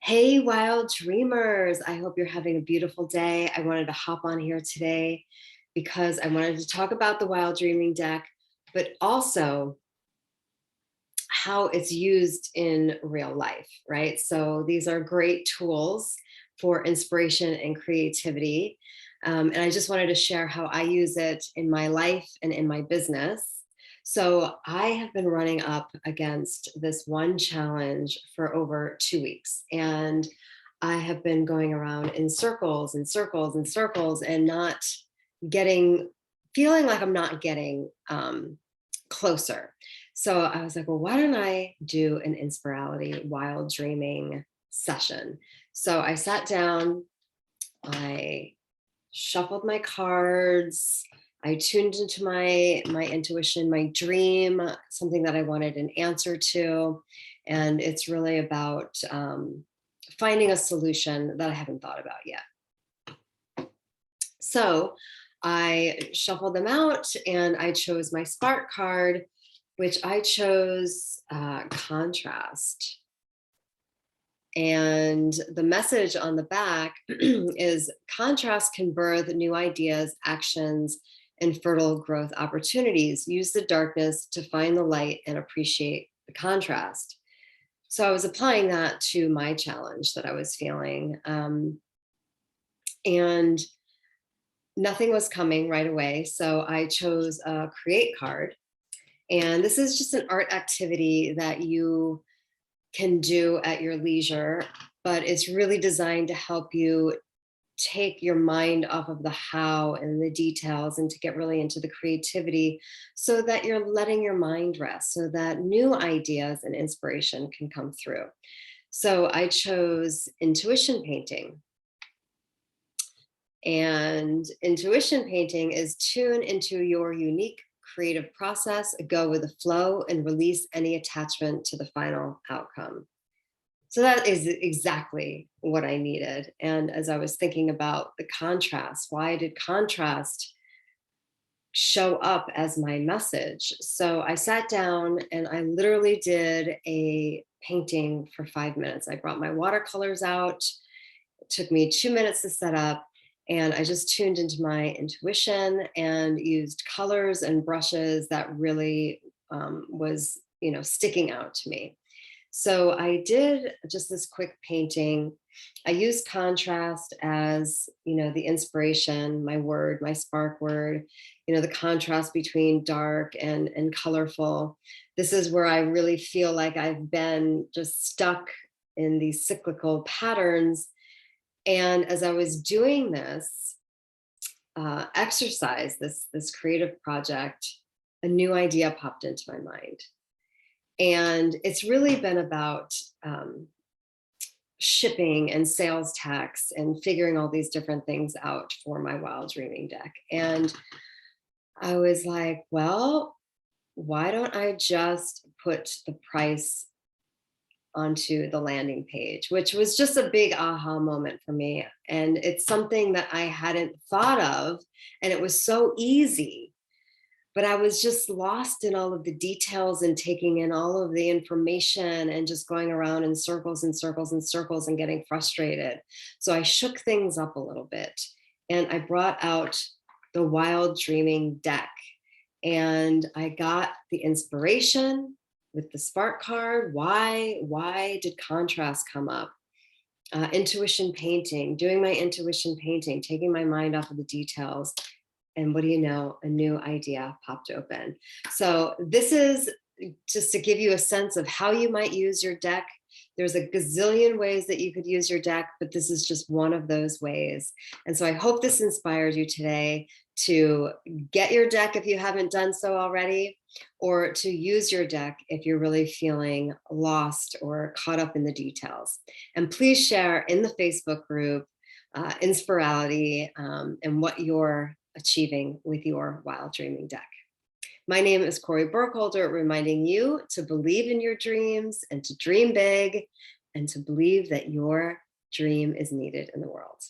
Hey, wild dreamers. I hope you're having a beautiful day. I wanted to hop on here today because I wanted to talk about the wild dreaming deck, but also how it's used in real life, right? So these are great tools for inspiration and creativity. And I just wanted to share how I use it in my life and in my business. So I have been running up against this one challenge for over 2 weeks. And I have been going around in circles and circles and circles and not getting, feeling like I'm not getting closer. So I was like, well, why don't I do an inspirality wild dreaming session? So I sat down, I shuffled my cards, I tuned into my intuition, my dream, something that I wanted an answer to. And it's really about finding a solution that I haven't thought about yet. So I shuffled them out and I chose my spark card, which I chose contrast. And the message on the back is contrast can birth new ideas, actions, and fertile growth opportunities. Use the darkness to find the light and appreciate the contrast. So I was applying that to my challenge that I was feeling. And nothing was coming right away. So I chose a create card. And this is just an art activity that you can do at your leisure, but it's really designed to help you take your mind off of the how and the details and to get really into the creativity so that you're letting your mind rest so that new ideas and inspiration can come through. So I chose intuition painting. And intuition painting is tune into your unique creative process, go with the flow, and release any attachment to the final outcome. So that is exactly what I needed. And as I was thinking about the contrast, why did contrast show up as my message? So I sat down and I literally did a painting for 5 minutes. I brought my watercolors out. It took me 2 minutes to set up. And I just tuned into my intuition and used colors and brushes that really was, sticking out to me. So I did just this quick painting. I used contrast as, the inspiration, my word, my spark word, the contrast between dark and colorful. This is where I really feel like I've been just stuck in these cyclical patterns. And as I was doing this exercise, this creative project, a new idea popped into my mind. And it's really been about shipping and sales tax and figuring all these different things out for my wild dreaming deck. And I was like, well, why don't I just put the price onto the landing page, which was just a big aha moment for me. And it's something that I hadn't thought of. And it was so easy, but I was just lost in all of the details and taking in all of the information and just going around in circles and circles and circles and getting frustrated. So I shook things up a little bit and I brought out the wild dreaming deck and I got the inspiration with the spark card. Why did contrast come up? Intuition painting, doing my intuition painting, taking my mind off of the details. And what do you know? A new idea popped open. So this is just to give you a sense of how you might use your deck. There's a gazillion ways that you could use your deck, but this is just one of those ways. And so I hope this inspires you today to get your deck if you haven't done so already, or to use your deck if you're really feeling lost or caught up in the details. And please share in the Facebook group Inspirality and what you're achieving with your wild dreaming deck. My name is Corey Burkholder, reminding you to believe in your dreams and to dream big and to believe that your dream is needed in the world.